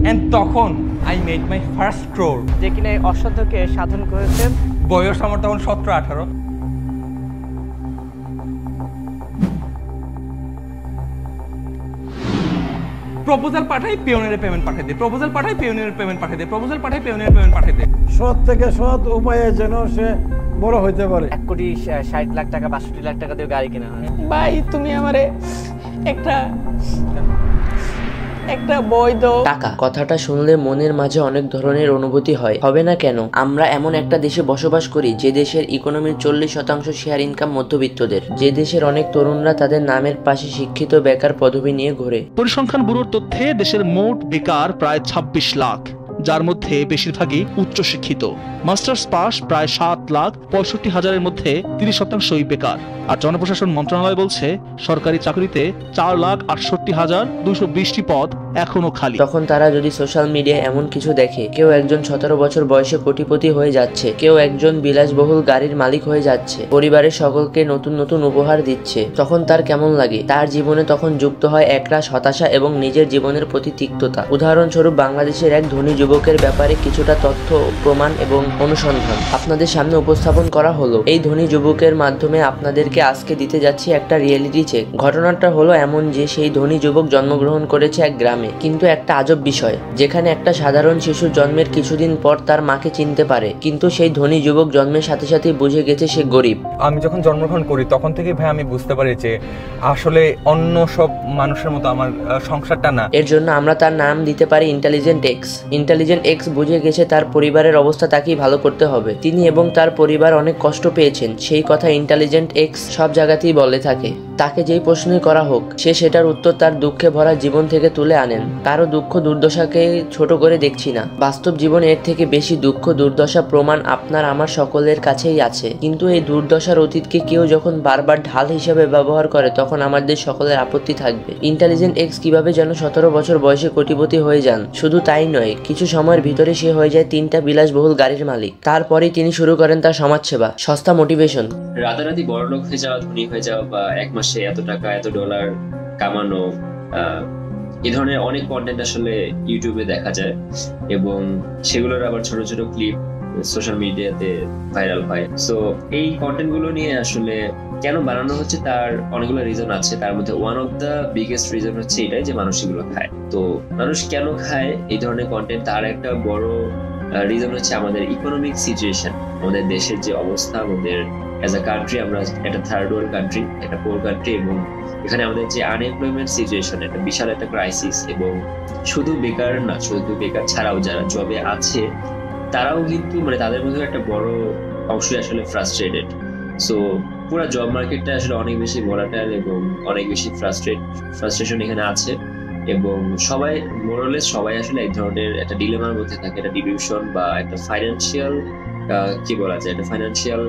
And তখন I made my first crore, যে কিনা এই অসাধ্যকে সাধন করেছেন। বয়স আমার তখন 17-18। প্রপোজাল পাঠাই, পিওনিয়ারের পেমেন্ট পাঠিয়ে দে, প্রপোজাল পাঠাই, পিওনিয়ারের পেমেন্ট পাঠিয়ে দে, প্রপোজাল পাঠাই, পিওনিয়ারের পেমেন্ট পাঠিয়ে দে। সৎ থেকে সৎ উপায়ে যেন সে বড় হইতে পারে। 1,60,00,000 টাকা 62 লাখ টাকা দিয়ে গাড়ি কেনা হয়। ভাই তুমি আমারে একটা বই দাও। টাকা কথাটা শুনলে মনের মাঝে অনেক ধরনের অনুভূতি হয়, হবে না কেন? আমরা এমন একটা দেশে বসবাস করি যে দেশের ইকোনমির 40% শেয়ার ইনকাম মধ্যবিত্তদের, যে দেশের অনেক তরুণরা তাদের নামের পাশে শিক্ষিত বেকার পদবি নিয়ে ঘোরে। পরিসংখ্যান ব্যুরোর তথ্যে দেশের মোট বেকার প্রায় 26 লাখ, যার মধ্যে বেশিরভাগই উচ্চশিক্ষিত। মাস্টার্স পাস প্রায় 7,65,000-এর মধ্যে 30%ই বেকার। আর জনপ্রশাসন মন্ত্রণালয় বলছে সরকারি চাকরিতে 4,68,220টি পদ এখনো খালি। তখন তারা যদি সোশ্যাল মিডিয়ায় এমন কিছু দেখে, কেউ একজন 17 বছর বয়সে কোটিপতি হয়ে যাচ্ছে, কেউ একজন বিলাসবহুল গাড়ির মালিক হয়ে যাচ্ছে, পরিবারের সকলকে নতুন নতুন উপহার দিচ্ছে, তখন তার কেমন লাগে? তার জীবনে তখন যুক্ত হয় একরাশ হতাশা এবং নিজের জীবনের প্রতি তিক্ততা। উদাহরণস্বরূপ বাংলাদেশের এক ধনী যুবকের ব্যাপারে কিছুটা তথ্য, প্রমাণ এবং অনুসন্ধান আপনাদের সামনে উপস্থাপন করা হলো। এই ধনী যুবকের মাধ্যমে আপনাদেরকে আজকে দিতে যাচ্ছি একটা রিয়েলিটি চেক। ঘটনাটা হলো এমন যে সেই ধনী যুবক জন্মগ্রহণ করেছে এক গ্রামে, কিন্তু একটা আজব বিষয়, যেখানে একটা সাধারণ শিশু জন্মের কিছুদিন পর তার মাকে চিনতে পারে, কিন্তু সেই ধনী যুবক জন্মের সাথে সাথেই বুঝে গেছে সে গরিব। আমি যখন জন্মগ্রহণ করি তখন থেকে ভাই আমি বুঝতে পারি যে আসলে অন্য সব মানুষের মতো আমার সংসারটা না। এর জন্য আমরা তার নাম দিতে পারি ইন্টেলিজেন্ট এক্স। ইন্টেলিজেন্ট এক্স বুঝে গেছে তার পরিবারের অবস্থা তাকেই ভালো করতে হবে। তিনি এবং তার পরিবার অনেক কষ্ট পেয়েছেন, সেই কথা ইন্টেলিজেন্ট এক্স সব জায়গাতেই বলে থাকে। তাকে যেই প্রশ্নই করা হোক, সে সেটার উত্তর তার দুঃখে ভরা জীবন থেকে তুলে আনেন। কারো দুঃখ দুর্দশাকে ছোট করে দেখছি না, বাস্তব জীবনে এর থেকে বেশি দুঃখ দুর্দশা প্রমাণ আপনার আমার সকলের কাছেই আছে। কিন্তু এই দুর্দশার অতীতকে কেউ যখন বারবার ঢাল হিসেবে ব্যবহার করে, তখন আমাদের সকলের আপত্তি থাকবে। ইন্টেলিজেন্ট এক্স কিভাবে যেন 17 বছর বয়সে কোটিপতি হয়ে যান, শুধু তাই নয়, কিছু সময়ের ভিতরে সে হয়ে যায় 3টা বিলাসবহুল গাড়ির মালিক। তারপরেই তিনি শুরু করেন তার সমাজসেবা, সস্তা মোটিভেশন। রাতারাতি বড়লোক হয়ে যাওয়া, ধনী হয়ে যাওয়া, বা এক মাসে এত টাকা এত ডলার কামানো, এই ধরনের অনেক কন্টেন্ট আসলে ইউটিউবে দেখা যায় এবং সেগুলোর আবার ছোট ছোট ক্লিপ সোশ্যাল মিডিয়াতে ভাইরাল হয়। সো এই কন্টেন্ট গুলো নিয়ে আসলে কেন বানানো হচ্ছে তার অনেকগুলো রিজন আছে। তার মধ্যে one of the biggest reason হচ্ছে এটাই যে মানুষ এগুলো খায়। তো মানুষ কেন খায় এই ধরনের কন্টেন্ট, তার একটা বড় রিজন হচ্ছে আমাদের ইকোনমিক সিচুয়েশন, আমাদের দেশের যে অবস্থা। আমাদের অ্যাজ আ কান্ট্রি আমরা একটা থার্ড ওয়ার্ল্ড কান্ট্রি, একটা পোর কান্ট্রি, এবং এখানে আমাদের যে আনএমপ্লয়মেন্ট সিচুয়েশন, একটা বিশাল একটা ক্রাইসিস। এবং শুধু বেকার না, শুধু বেকার ছাড়াও যারা জবে আছে তারাও কিন্তু তাদের মধ্যে একটা বড় অংশই আসলে ফ্রাস্ট্রেটেড। সো পুরো জব মার্কেটটা আসলে অনেক বেশি ভোলাটাইল এবং অনেক বেশি ফ্রাস্ট্রেশন এখানে আছে। এবং সবাই মোরালেস সবাই আসলে এক ধরনের একটা ডিলেমার মধ্যে থাকে, একটা ডিলিউশন বা একটা ফাইন্যান্সিয়াল কি বলা যায়, একটা ফাইন্যান্সিয়াল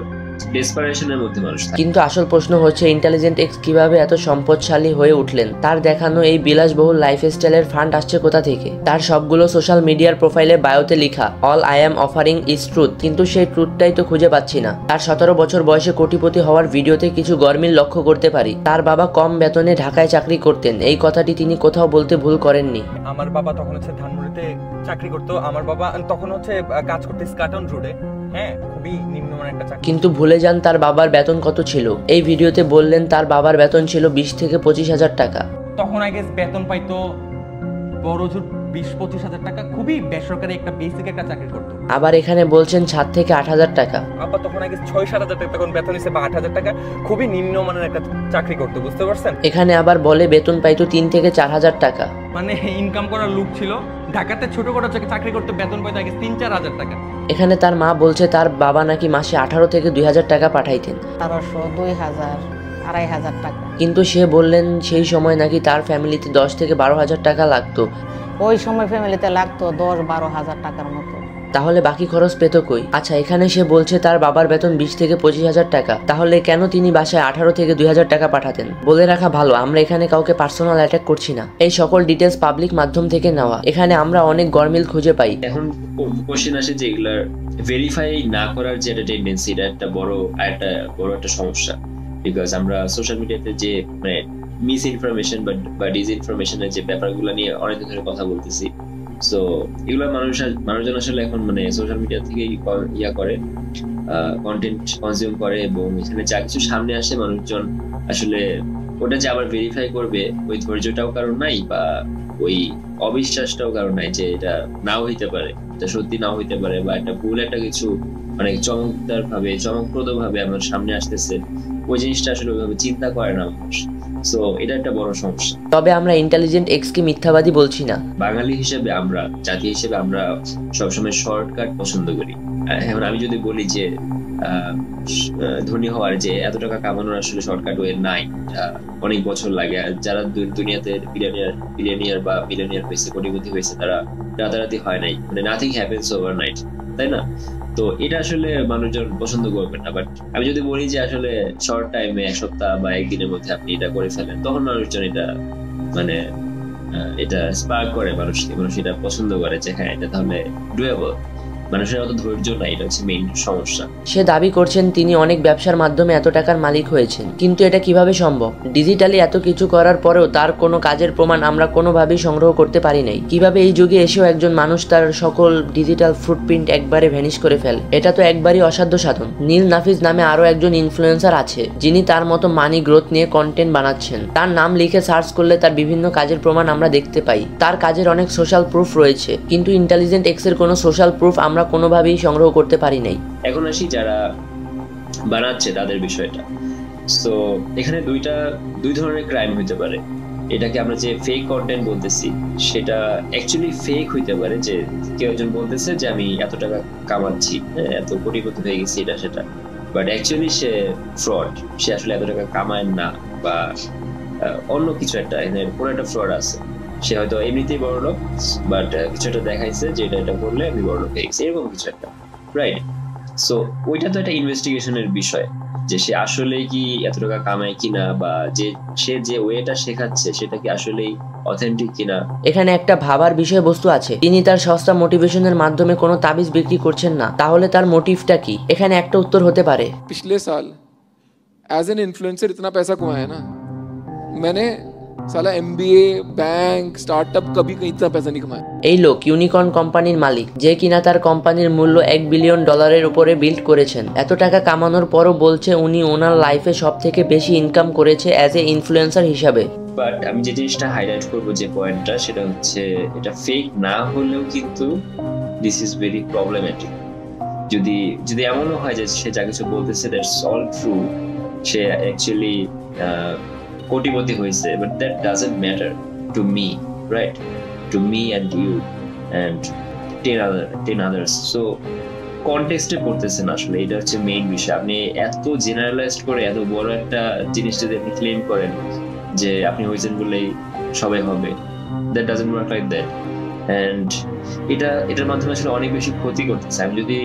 ডেসপারেশনের মধ্যে মানুষ থাকে। কিন্তু আসল প্রশ্ন হচ্ছে ইন্টেলিজেন্ট এক্স কিভাবে এত সম্পদশালী হয়ে উঠলেন? তার দেখানো এই বিলাসবহুল লাইফস্টাইলের ফান্ড আসছে কোথা থেকে? তার সবগুলো সোশ্যাল মিডিয়ার প্রোফাইলে বায়োতে লেখা all I am offering is truth, কিন্তু সেই ট্রুথটাই তো খুঁজে পাচ্ছি না। তার 17 বছর বয়সে কোটিপতি হওয়ার ভিডিওতে কিছু গরমিল লক্ষ্য করতে পারি। তার বাবা কম বেতনে ঢাকায় চাকরি করতেন, এই কথাটি তিনি কোথাও বলতে ভুল করেননি। আমার বাবা তখন হচ্ছে ধানমন্ডিতে চাকরি করতো। আমার বাবা তখন হচ্ছে কাজ করতে স্কাটন রোডে, হ্যাঁ, খুবই নিম্নমানের একটা চাকরি। কিন্তু ভুলে যান তার বাবার বেতন কত ছিল। এই ভিডিওতে বললেন তার বাবার বেতন ছিল 20 থেকে 25,000 টাকা। তখন আই গেস বেতন পাইতো বড় জোর 20-25,000 টাকা, খুবই বেসরকারি একটা বেসিক একটা চাকরি করতো। আবার এখানে বলছেন 7 থেকে 8,000 টাকা। আবার তখন আগে 6-7,000 টাকা তখন বেতন হিসেবে, বা 8,000 টাকা, খুবই নিম্নমানের একটা চাকরি করতো, বুঝতে পারছেন? এখানে আবার বলে বেতন পাইতো 3 থেকে 4,000 টাকা। ইনকাম করার লোক ছিল, ঢাকাতে ছোটখাটো চাকরি করতে বেতন পাইতো আগে 3-4 হাজার টাকা। এখানে তার মা বলছে তার বাবা নাকি মাসে 18 থেকে 2,000 টাকা পাঠাইতেন। 1200, 2,000, 2,500 টাকা। কিন্তু সে বললেন সেই সময় নাকি তার ফ্যামিলিতে 10 থেকে 12,000 টাকা লাগতো। ওই সময় ফ্যামিলিতে লাগতো 10-12,000 টাকার মতো। তাহলে বাকি খরচ পেত কই? আচ্ছা, এখানে সে বলছে তার বাবার বেতন 20 থেকে 25,000 টাকা, তাহলে কেন তিনি বাসায় 18 থেকে 2,000 টাকা পাঠাতেন? বলে রাখা ভালো, আমরা এখানে কাউকে পার্সোনাল অ্যাটাক করছি না, এই সকল ডিটেলস পাবলিক মাধ্যম থেকে নেওয়া। এখানে আমরা অনেক গরমিল খুঁজে পাই। এখন কোশ্চেন আসে যে এগুলার ভেরিফাই না করার যে একটা টেন্ডেন্সি, এটা একটা বড় একটা সমস্যা। বিকজ আমরা সোশ্যাল মিডিয়াতে যে মিস ইনফরমেশন বা ডিস ইনফরমেশনের যে ব্যাপারগুলো নিয়ে অনেক ধরে কথা বলতেছি, সো এগুলো মানুষজন আসলে এখন মানে সোশ্যাল মিডিয়া থেকে ইয়া করে, কন্টেন্ট কনজিউম করে, এবং এখানে যা কিছু সামনে আসে মানুষজন আসলে ওটা যে আবার ভেরিফাই করবে ওই ধৈর্যটাও কারণ নাই, বা ওই অবিশ্বাসটাও কারণ নাই যে এটা নাও হইতে পারে, এটা সত্যি নাও হইতে পারে, বা একটা ভুল একটা কিছু অনেক চমকপ্রদ ভাবে আমার সামনে আসতেছে, ওই জিনিসটা আসলে ওইভাবে চিন্তা করে না মানুষ। সো এটা একটা বড় সমস্যা। তবে আমরা ইন্টেলিজেন্ট এক্স কে মিথ্যাবাদী বলছি না। বাঙালি হিসেবে আমরা, জাতি হিসেবে আমরা সবসময় শর্টকাট পছন্দ করি। এখন আমি যদি বলি যে ধনী হওয়ার যে এত টাকা কামানোর আসলে শর্টকাট ওয়ে নাই, অনেক বছর লাগে। যারা দুনিয়াতে বিলিয়নিয়ার বা মিলিয়নিয়ার হয়েছে, কোটিপতি হয়েছে, তারা রাতারাতি হয় নাই, মানে নাথিং হ্যাপেন্স ওভারনাইট, তাই না? তো এটা আসলে মানুষজন পছন্দ করবে না। বাট আমি যদি বলি যে আসলে শর্ট টাইমে, এক সপ্তাহ বা একদিনের মধ্যে আপনি এটা করে ফেলেন, তখন মানুষজন এটা মানে এটা স্পার্ক করে মানুষকে, মানুষ এটা পছন্দ করে যে হ্যাঁ এটা তাহলে ডুয়েবল। মানুষের অত ধৈর্য নাই, এটা হচ্ছে মেইন সমস্যা। সে দাবি করছেন তিনি অনেক ব্যবসার মাধ্যমে এত টাকার মালিক হয়েছেন, কিন্তু এটা কিভাবে সম্ভব? ডিজিটালি এত কিছু করার পরেও তার কোনো কাজের প্রমাণ আমরা কোনোভাবেই সংগ্রহ করতে পারি নাই। কিভাবে এই যুগে এসেও একজন মানুষ তার সকল ডিজিটাল ফুটপ্রিন্ট একবারে ভ্যানিশ করে ফেলে? এটা তো একবারই অসাধ্য সাধন। নীল নাফিজ নামে আরো একজন ইনফ্লুয়েন্সার আছে যিনি তার মতো মানি গ্রোথ নিয়ে কন্টেন্ট বানাচ্ছেন। তার নাম লিখে সার্চ করলে তার বিভিন্ন কাজের প্রমাণ আমরা দেখতে পাই। তার কাজের অনেক সোশ্যাল প্রুফ রয়েছে, কিন্তু ইন্টেলিজেন্ট এক্স এর কোনো সোশ্যাল প্রুফ আমরা কোনোভাবেই সংগ্রহ করতে পারি নাই। এখন আসি যারা বানাচ্ছে তাদের বিষয়টা। সো এখানে দুই ধরনের ক্রাইম হইতে পারে। এটাকে আমরা যে ফেক কন্টেন্ট বলতেছি সেটা অ্যাকচুয়ালি ফেক হইতে পারে, যে কেউ একজন বলতেছে যে আমি এত টাকা কামাচ্ছি, এত কোটিপতি হয়ে গেছি, এটা সেটা, বাট অ্যাকচুয়ালি সে ফ্রড, সে আসলে এত টাকা কামায় না, বা অন্য কিছু একটা পুরো একটা ফ্রড আছে। সে হয়তো এমনিতেই বড় লোক, বাট কিছু একটা দেখাইছে যে এটা করলে আমি বড় লোক হয়ে গেছি, এরকম কিছু একটা, রাইট? সো ওইটা তো একটা ইনভেস্টিগেশনের বিষয়, যে সে আসলে কি এত টাকা কামায় কিনা, বা সে যে ওয়েটা শেখাচ্ছে সেটা কি আসলেই অথেন্টিক কিনা। এখানে একটা ভাবার বিষয়বস্তু আছে, তিনি তার সস্তা মোটিভেশনের মাধ্যমে কোনো তাবিজ বিক্রি করছেন না, তাহলে তার মোটিভটা কি? এখানে একটা উত্তর হতে পারে, पिछले साल एज एन इन्फ्लुएंसर इतना पैसा कमाया ना मैंने, साला MBA बैंक स्टार्टअप कभी कहीं इतना पैसा नहीं कमाया। এই লোক ইউনিকর্ন কোম্পানির মালিক, যে কিনা তার কোম্পানির মূল্য $1 বিলিয়ন উপরে বিল্ড করেছেন। এত টাকা কামানোর পরও বলছে উনি ওনার লাইফে সব থেকে বেশি ইনকাম করেছে অ্যাজ এ ইনফ্লুয়েন্সার হিসাবে। বাট আমি যে জিনিসটা হাইলাইট করবো, যে পয়েন্টটা, সেটা হচ্ছে এটা ফেক না হলেও কিন্তু দিস ইজ ভেরি প্রবলেমেটিক। যদি এমনও হয় যে সে যা কিছু বলতেছে দ্যাটস অল ট্রু, সে অ্যাকচুয়ালি কোটিপতি হয়েছে, but that doesn't matter to me, right? To me and you and 10 others. So কনটেক্সটে পড়তেছেন আসলে, এটা হচ্ছে মেইন বিষয়। আপনি এত জেনারেলাইজড করে এত বড় একটা জিনিস যদি আপনি ক্লেম করেন যে আপনি হয়েছেন বলেই সবাই হবে, that doesn't work like that. And এটার মাধ্যমে আসলে অনেক বেশি ক্ষতি করতেছে। আমি যদি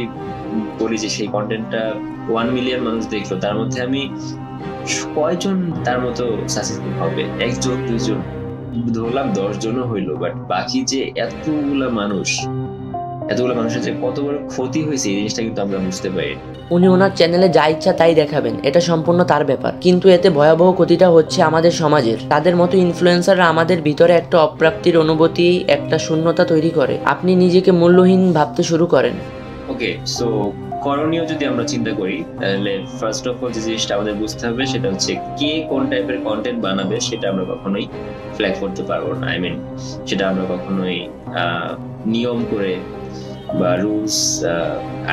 বলি যে সেই কন্টেন্টটা 1 মিলিয়ন মানুষ দেখলো, তার মধ্যে আমি কয়জন তার মতো সাকসেসফুল হবে? 1 জন 2 জন, ধরলাম 10 জনও হইলো, বাট বাকি যে এতগুলা মানুষের যে কত বড় ক্ষতি হয়েছে এই জিনিসটা কিন্তু আমরা বুঝতে পারি। উনি ওনার চ্যানেলে যা ইচ্ছা তাই দেখাবেন, এটা সম্পূর্ণ তার ব্যাপার, কিন্তু এতে ভয়াবহ ক্ষতিটা হচ্ছে আমাদের সমাজের। তাদের মতো ইনফ্লুয়েন্সাররা আমাদের ভিতরে একটা অপ্রাপ্তির অনুভূতি, একটা শূন্যতা তৈরি করে। আপনি নিজেকে মূল্যহীন ভাবতে শুরু করেন। ওকে, সো করণীয় যদি আমরা চিন্তা করি, তাহলে ফার্স্ট অফ অল যে জিনিসটা আমাদের বুঝতে হবে সেটা হচ্ছে কে কোন টাইপের কন্টেন্ট বানাবে সেটা আমরা কখনোই ফ্ল্যাগ করতে পারবো না। সেটা আমরা কখনোই নিয়ম করে বা রুলস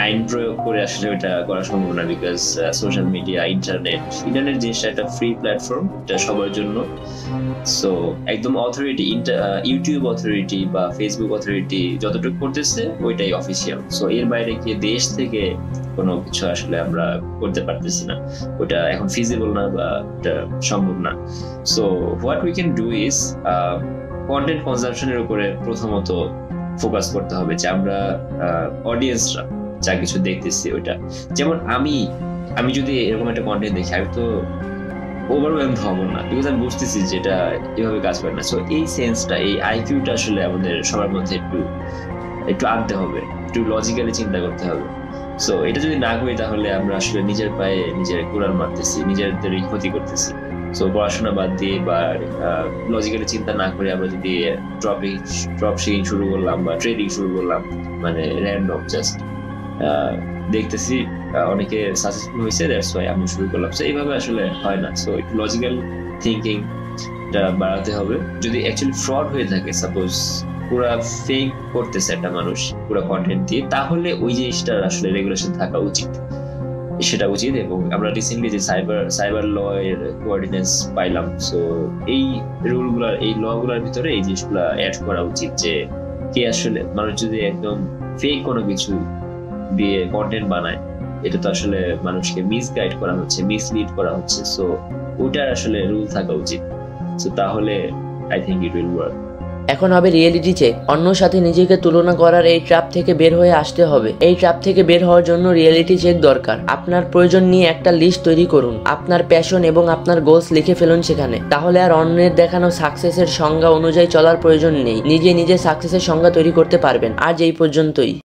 আইন প্রয়োগ করে আসলে এটা করা সম্ভব না, বিকজ সোশ্যাল মিডিয়া, ইন্টারনেট জিনিসটা একটা ফ্রি প্ল্যাটফর্ম, এটা সবার জন্য। সো একদম অথরিটি, ইউটিউব অথরিটি বা ফেসবুক অথরিটি যতটুকু করতেছে ওইটাই অফিসিয়াল। সো এর বাইরে গিয়ে দেশ থেকে কোনো কিছু আসলে আমরা করতে পারতেছি না, ওটা এখন ফিজিবল না বা এটা সম্ভব না। So what we can do is content কনজাম্পশনের উপরে প্রথমত ফোকাস করতে হবে, যে আমরা অডিয়েন্সরা যা কিছু দেখতেছি ওইটা, যেমন আমি যদি এরকম একটা কন্টেন্ট দেখি, আমি তো ওভারওয়েলড হব না, বিকজ আমি বুঝতেছি যে এটা এভাবে কাজ করে না। সো এই সেন্সটা, এই আইকিউটা আসলে আমাদের সবার মধ্যে একটু আনতে হবে, একটু লজিক্যালি চিন্তা করতে হবে। সো এটা যদি না করি তাহলে আমরা আসলে নিজের পায়ে নিজের কুড়াল মারতেছি, নিজেদেরই ক্ষতি করতেছি। সো পড়াশোনা বাদ দিয়ে বা লজিক্যালি চিন্তা না করে আমরা যদি ড্রপ শিপিং শুরু করলাম বা ট্রেডিং শুরু করলাম, মানে র্যান্ডম জাস্ট দেখতেছি অনেকে সাকসেসফুল হয়েছে, দ্যাটস ওয়াই আমি শুরু করলাম। সো এইভাবে আসলে হয় না। সো একটু লজিক্যাল থিঙ্কিং বাড়াতে হবে। যদি অ্যাকচুয়ালি ফ্রড হয়ে থাকে, সাপোজ পুরা ফেক করতেছে একটা মানুষ পুরা কন্টেন্ট দিয়ে, তাহলে ওই জিনিসটার আসলে রেগুলেশন থাকা উচিত, সেটা উচিত। এবং আমরা রিসেন্টলি যে সাইবার ল এর কোঅর্ডিনেন্স পাইলাম, সো এই রুলগুলার, এই ল গুলার ভিতরে এই জিনিসগুলা অ্যাড করা উচিত যে কে আসলে মানুষ যদি একদম ফেক কোনো কিছু দিয়ে কন্টেন্ট বানায়, এটা তো আসলে মানুষকে মিসগাইড করা হচ্ছে, মিসলিড করা হচ্ছে। সো ওটার আসলে রুল থাকা উচিত। সো তাহলে I think it will work. এখন হবে রিয়েলিটি চেক। অন্যর সাথে নিজেকে তুলনা করার এই ট্র্যাপ থেকে বের হয়ে আসতে হবে। এই ট্র্যাপ থেকে বের হওয়ার জন্য রিয়েলিটি চেক দরকার। আপনার প্রয়োজন নিয়ে একটা লিস্ট তৈরি করুন, আপনার প্যাশন এবং আপনার গোলস লিখে ফেলুন সেখানে। তাহলে আর অন্যের দেখানো সাকসেসের সংজ্ঞা অনুযায়ী চলার প্রয়োজন নেই, নিজে নিজে সাকসেসের সংজ্ঞা তৈরি করতে পারবেন। আজ এই পর্যন্তই।